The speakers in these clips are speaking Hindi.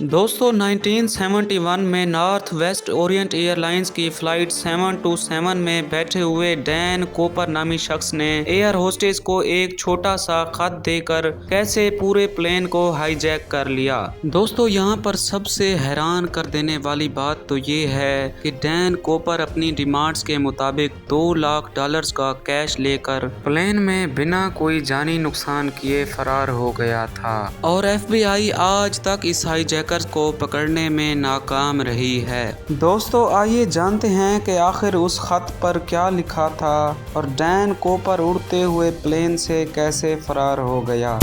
दोस्तों 1971 में नॉर्थ वेस्ट ओरिएंट एयरलाइंस की फ्लाइट 727 में बैठे हुए डैन कोपर नामी शख्स ने एयर होस्टेस को एक छोटा सा खत देकर कैसे पूरे प्लेन को हाईजैक कर लिया। दोस्तों यहाँ पर सबसे हैरान कर देने वाली बात तो ये है कि डैन कोपर अपनी डिमांड्स के मुताबिक $2 लाख का कैश लेकर प्लेन में बिना कोई जानी नुकसान किए फरार हो गया था और FBI आज तक इस हाईजैकर्स को पकड़ने में नाकाम रही है। दोस्तों आइए जानते हैं कि आखिर उस खत पर क्या लिखा था और डैन कोपर उड़ते हुए प्लेन से कैसे फरार हो गया।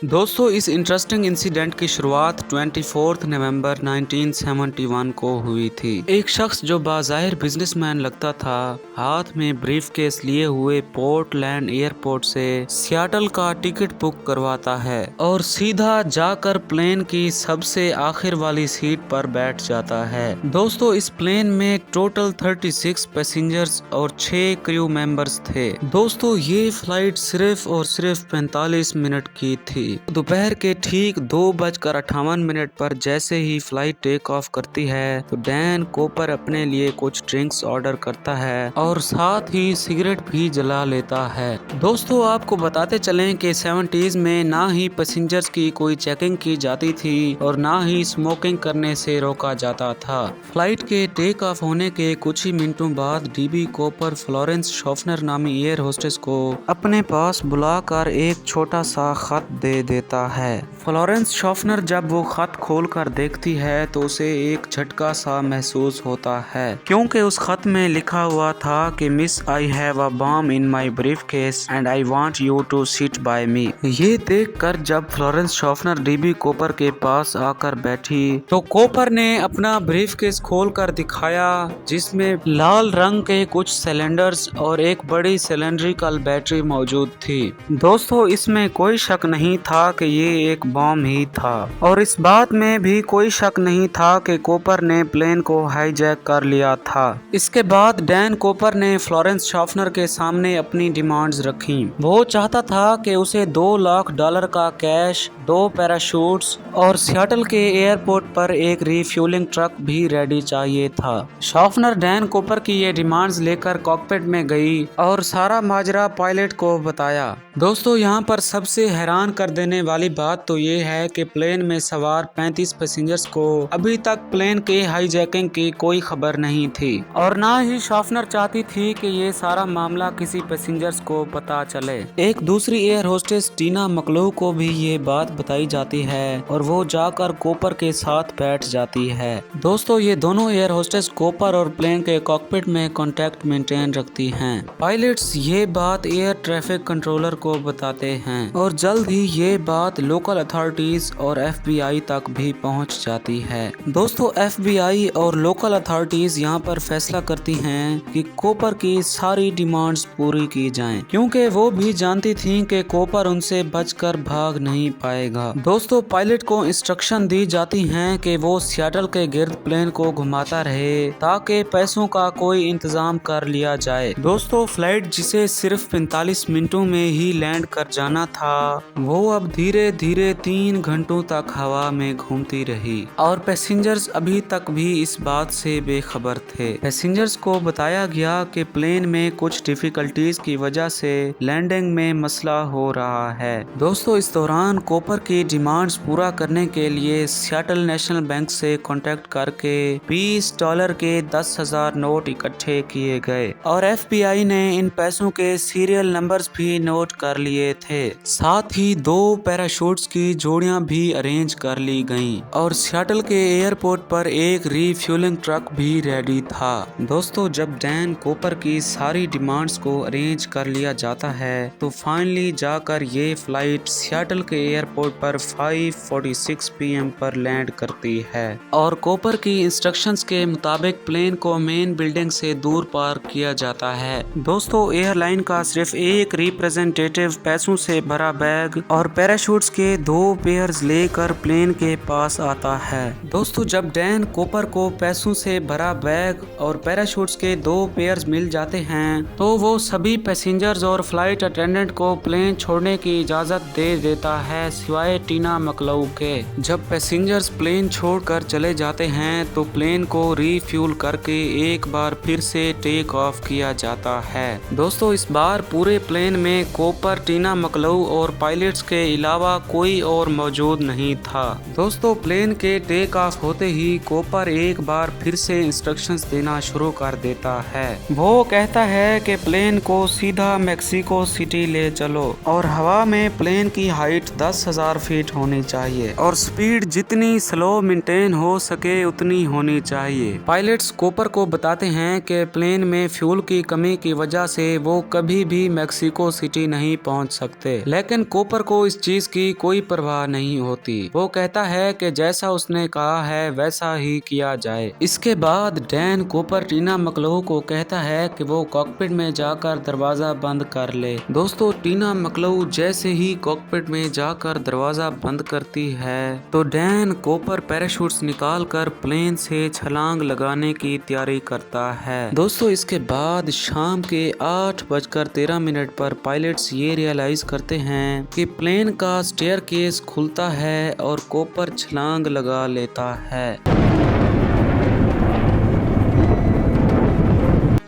दोस्तों इस इंटरेस्टिंग इंसिडेंट की शुरुआत 24 नवंबर 1971 को हुई थी। एक शख्स जो बाज़ाहिर बिजनेसमैन लगता था हाथ में ब्रीफकेस लिए हुए पोर्टलैंड एयरपोर्ट से सियाटल का टिकट बुक करवाता है और सीधा जाकर प्लेन की सबसे आखिर वाली सीट पर बैठ जाता है। दोस्तों इस प्लेन में टोटल 36 पैसेंजर्स और 6 क्रू मेंबर्स थे। दोस्तों ये फ्लाइट सिर्फ और सिर्फ 45 मिनट की थी। दोपहर के ठीक 2:58 पर जैसे ही फ्लाइट टेक ऑफ करती है तो डैन कोपर अपने लिए कुछ ड्रिंक्स ऑर्डर करता है और साथ ही सिगरेट भी जला लेता है। दोस्तों आपको बताते चलें कि 70s में ना ही पैसेंजर्स की कोई चेकिंग की जाती थी और ना ही स्मोकिंग करने से रोका जाता था। फ्लाइट के टेक ऑफ होने के कुछ ही मिनटों बाद डीबी कोपर फ्लोरेंस शॉफनर नामी एयर होस्टेस को अपने पास बुलाकर एक छोटा सा खत दे देता है। फ्लोरेंस शॉफनर जब वो खत खोलकर देखती है तो उसे एक झटका सा महसूस होता है क्योंकि उस खत में लिखा हुआ था कि miss I have a bomb in my briefcase and I want you to sit by me. ये देखकर जब फ्लोरेंस शॉफनर डीबी कोपर के पास आकर बैठी तो कोपर ने अपना ब्रीफकेस खोलकर दिखाया जिसमें लाल रंग के कुछ सिलेंडर्स और एक बड़ी सिलेंड्रिकल बैटरी मौजूद थी। दोस्तों इसमें कोई शक नहीं था कि ये एक बॉम्ब ही था और इस बात में भी कोई शक नहीं था कि कोपर ने प्लेन को हाईजैक कर लिया था। इसके बाद डैन कोपर ने फ्लोरेंस शॉफनर के सामने अपनी डिमांड्स रखी। वो चाहता था कि उसे $2 लाख का कैश, 2 पैराशूट्स और सियाटल के एयरपोर्ट पर एक रिफ्यूलिंग ट्रक भी रेडी चाहिए था। शॉफनर डैन कोपर की ये डिमांड्स लेकर कॉकपिट में गई और सारा माजरा पायलट को बताया। दोस्तों यहाँ पर सबसे हैरान कर देने वाली बात तो ये है कि प्लेन में सवार 35 पैसेंजर्स को अभी तक प्लेन के हाईजैकिंग की कोई खबर नहीं थी और ना ही शॉफनर चाहती थी कि ये सारा मामला किसी पैसेंजर्स को पता चले। एक दूसरी एयर होस्टेस टीना मकलू को भी ये बात बताई जाती है और वो जाकर कोपर के साथ बैठ जाती है। दोस्तों ये दोनों एयर होस्टेस कोपर और प्लेन के कॉकपिट में कॉन्टेक्ट मेंटेन रखती हैं। पायलट्स ये बात एयर ट्रैफिक कंट्रोलर को बताते हैं और जल्द ही ये बात लोकल अथॉरिटीज और FBI तक भी पहुंच जाती है। दोस्तों FBI और लोकल अथॉरिटीज यहाँ पर फैसला करती हैं कि कोपर की सारी डिमांड्स पूरी की जाएं क्योंकि वो भी जानती थीं कि कोपर उनसे बचकर भाग नहीं पाएगा। दोस्तों पायलट को इंस्ट्रक्शन दी जाती हैं कि वो सियाटल के गिर्द प्लेन को घुमाता रहे ताकि पैसों का कोई इंतजाम कर लिया जाए। दोस्तों फ्लाइट जिसे सिर्फ 45 मिनटों में ही लैंड कर जाना था वो अब धीरे धीरे 3 घंटों तक हवा में घूमती रही और पैसेंजर्स अभी तक भी इस बात से बेखबर थे। पैसेंजर्स को बताया गया कि प्लेन में कुछ डिफिकल्टीज की वजह से लैंडिंग में मसला हो रहा है। दोस्तों इस दौरान कोपर की डिमांड्स पूरा करने के लिए सियाटल नेशनल बैंक से कॉन्टेक्ट करके $20 के 10,000 नोट इकट्ठे किए गए और FBI ने इन पैसों के सीरियल नंबर्स भी नोट कर लिए थे। साथ ही 2 पैराशूट्स की जोड़ियां भी अरेंज कर ली गईं और सियाटल के एयरपोर्ट पर एक रीफ्यूलिंग ट्रक भी रेडी था। दोस्तों जब डैन कोपर की सारी डिमांड्स को अरेंज कर लिया जाता है तो फाइनली जाकर ये फ्लाइट सियाटल के एयरपोर्ट पर 5:46 PM पर लैंड करती है और कोपर की इंस्ट्रक्शंस के मुताबिक प्लेन को मेन बिल्डिंग से दूर पार्क किया जाता है। दोस्तों एयरलाइन का सिर्फ एक रिप्रेजेंटेटिव पैसों से भरा बैग और पैराशूट्स के 2 पेयर्स लेकर प्लेन के पास आता है। दोस्तों जब डैन कूपर को पैसों से भरा बैग और पैराशूट्स के 2 पेयर्स मिल जाते हैं तो वो सभी पैसेंजर्स और फ्लाइट अटेंडेंट को प्लेन छोड़ने की इजाजत दे देता है सिवाय टीना मकलऊ के। जब पैसेंजर्स प्लेन छोड़कर चले जाते हैं तो प्लेन को रीफ्यूल करके एक बार फिर से टेक ऑफ किया जाता है। दोस्तों इस बार पूरे प्लेन में कूपर, टीना मकलऊ और पायलट्स के अलावा कोई और मौजूद नहीं था। दोस्तों प्लेन के टेक ऑफ होते ही कूपर एक बार फिर से इंस्ट्रक्शंस देना शुरू कर देता है। वो कहता है कि प्लेन को सीधा मेक्सिको सिटी ले चलो और हवा में प्लेन की हाइट 10,000 फीट होनी चाहिए और स्पीड जितनी स्लो मेंटेन हो सके उतनी होनी चाहिए। पायलट्स कूपर को बताते हैं कि प्लेन में फ्यूल की कमी की वजह से वो कभी भी मेक्सिको सिटी नहीं पहुंच सकते, लेकिन कूपर को इस चीज की कोई परवाह नहीं होती। वो कहता है कि जैसा उसने कहा है वैसा ही किया जाए। इसके बाद डैन कूपर टीना मकलऊ को कहता है कि वो कॉकपिट में जाकर दरवाजा बंद कर ले। दोस्तों टीना मकलऊ जैसे ही कॉकपिट में जाकर दरवाजा बंद करती है तो डैन कूपर पैराशूट्स निकालकर प्लेन से छलांग लगाने की तैयारी करता है। दोस्तों इसके बाद शाम के 8:13 पर पायलट्स ये रियलाइज करते हैं कि प्लेन का स्टेयरकेस खुलता है और कूपर छलांग लगा लेता है।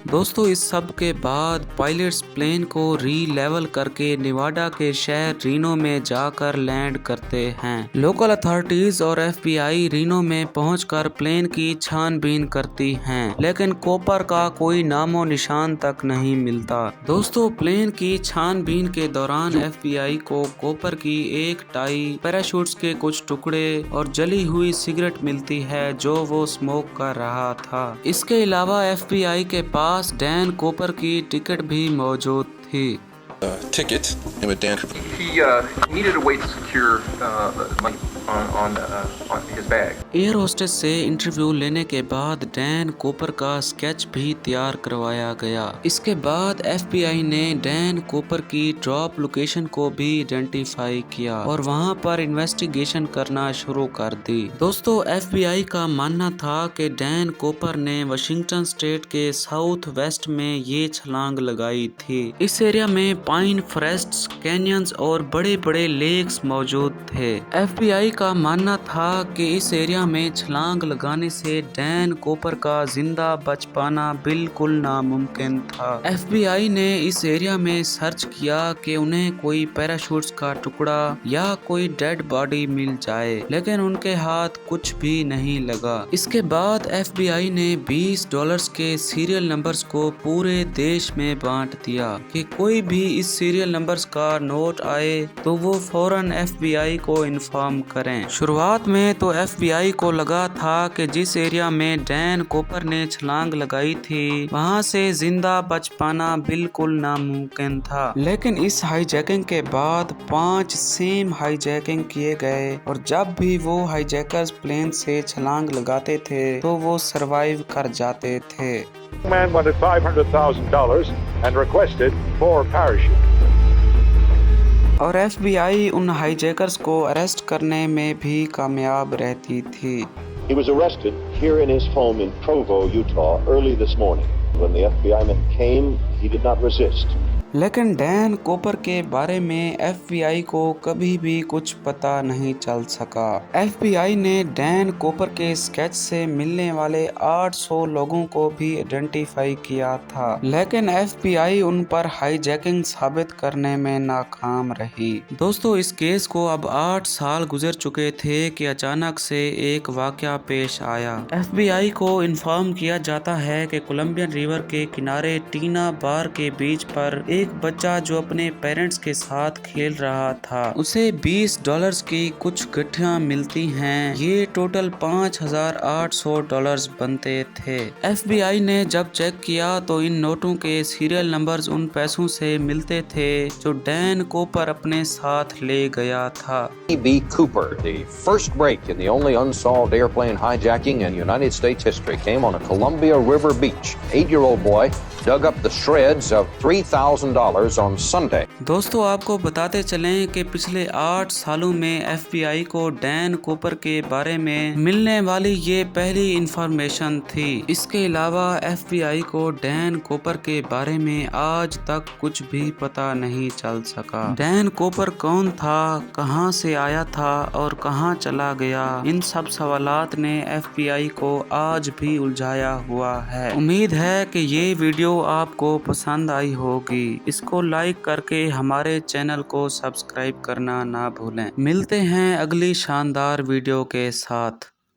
दोस्तों इस सब के बाद पायलट्स प्लेन को री-लेवल करके नेवाडा के शहर रीनो में जाकर लैंड करते हैं। लोकल अथॉरिटीज और FBI रीनो में पहुंचकर प्लेन की छानबीन करती हैं, लेकिन कूपर का कोई नामो निशान तक नहीं मिलता। दोस्तों प्लेन की छानबीन के दौरान FBI को कूपर की एक टाई, पैराशूट्स के कुछ टुकड़े और जली हुई सिगरेट मिलती है जो वो स्मोक कर रहा था। इसके अलावा FBI के पास डैन कूपर की टिकट भी मौजूद थी। Ticket with Dan. He needed a way to secure money on his bag. Air hostess से इंटरव्यू लेने के बाद डैन कूपर का स्केच भी तैयार करवाया गया। इसके बाद FBI ने डैन कूपर की ड्रॉप लोकेशन को भी आइडेंटिफाई किया और वहां पर इन्वेस्टिगेशन करना शुरू कर दी। दोस्तों FBI का मानना था कि डैन कूपर ने वाशिंगटन स्टेट के साउथ वेस्ट में ये छलांग लगाई थी। इस एरिया में पाइन फॉरेस्ट्स, कैनियंस और बड़े बड़े लेक्स मौजूद थे। FBI का मानना था कि इस एरिया में छलांग लगाने से डैन कूपर का जिंदा बच पाना बिल्कुल नामुमकिन था। FBI ने इस एरिया में सर्च किया कि उन्हें कोई पैराशूट्स का टुकड़ा या कोई डेड बॉडी मिल जाए, लेकिन उनके हाथ कुछ भी नहीं लगा। इसके बाद FBI ने $20 के सीरियल नंबर्स को पूरे देश में बांट दिया कि कोई भी इस सीरियल नंबर्स का नोट आए तो वो फौरन FBI को इन्फॉर्म करें। शुरुआत में तो FBI को लगा था कि जिस एरिया में डैन कूपर ने छलांग लगाई थी वहां से जिंदा बच पाना बिल्कुल नामुमकिन था, लेकिन इस हाईजैकिंग के बाद 5 सेम हाईजैकिंग किए गए और जब भी वो हाईजैकर्स प्लेन से छलांग लगाते थे तो वो सरवाइव कर जाते थे। Man wanted $500,000 and requested 4 parachutes. और FBI उन हाईजैकर्स को अरेस्ट करने में भी कामयाब रहती थी। He was arrested here in his home in Provo, Utah, early this morning. When the FBI men came, he did not resist. लेकिन डैन कूपर के बारे में FBI को कभी भी कुछ पता नहीं चल सका। FBI ने डैन कूपर के स्केच से मिलने वाले 800 लोगों को भी आइडेंटिफाई किया था, लेकिन FBI उन पर हाईजैकिंग साबित करने में नाकाम रही। दोस्तों इस केस को अब 8 साल गुजर चुके थे कि अचानक से एक वाकया पेश आया। FBI को इन्फॉर्म किया जाता है कि कोलंबियन रिवर के किनारे टीना बार के बीच पर एक बच्चा जो अपने पेरेंट्स के साथ खेल रहा था उसे $20 की कुछ गठियां मिलती हैं। ये टोटल $5,800 बनते थे। FBI ने जब चेक किया तो इन नोटों के सीरियल नंबर्स उन पैसों से मिलते थे जो डैन कूपर अपने साथ ले गया था। E.B. Cooper, the first break in the only unsolved airplane hijacking in United States history, came on a Columbia River beach. 8-year-old boy dug up the shreds of $3,000 on Sunday. दोस्तों आपको बताते चलें कि पिछले 8 सालों में FBI को डैन कूपर के बारे में मिलने वाली ये पहली इंफॉर्मेशन थी। इसके अलावा FBI को डैन कूपर के बारे में आज तक कुछ भी पता नहीं चल सका। डैन कूपर कौन था, कहां से आया था और कहां चला गया, इन सब सवालात ने FBI को आज भी उलझाया हुआ है। उम्मीद है कि ये वीडियो आपको पसंद आई होगी। इसको लाइक करके हमारे चैनल को सब्सक्राइब करना ना भूलें। मिलते हैं अगली शानदार वीडियो के साथ।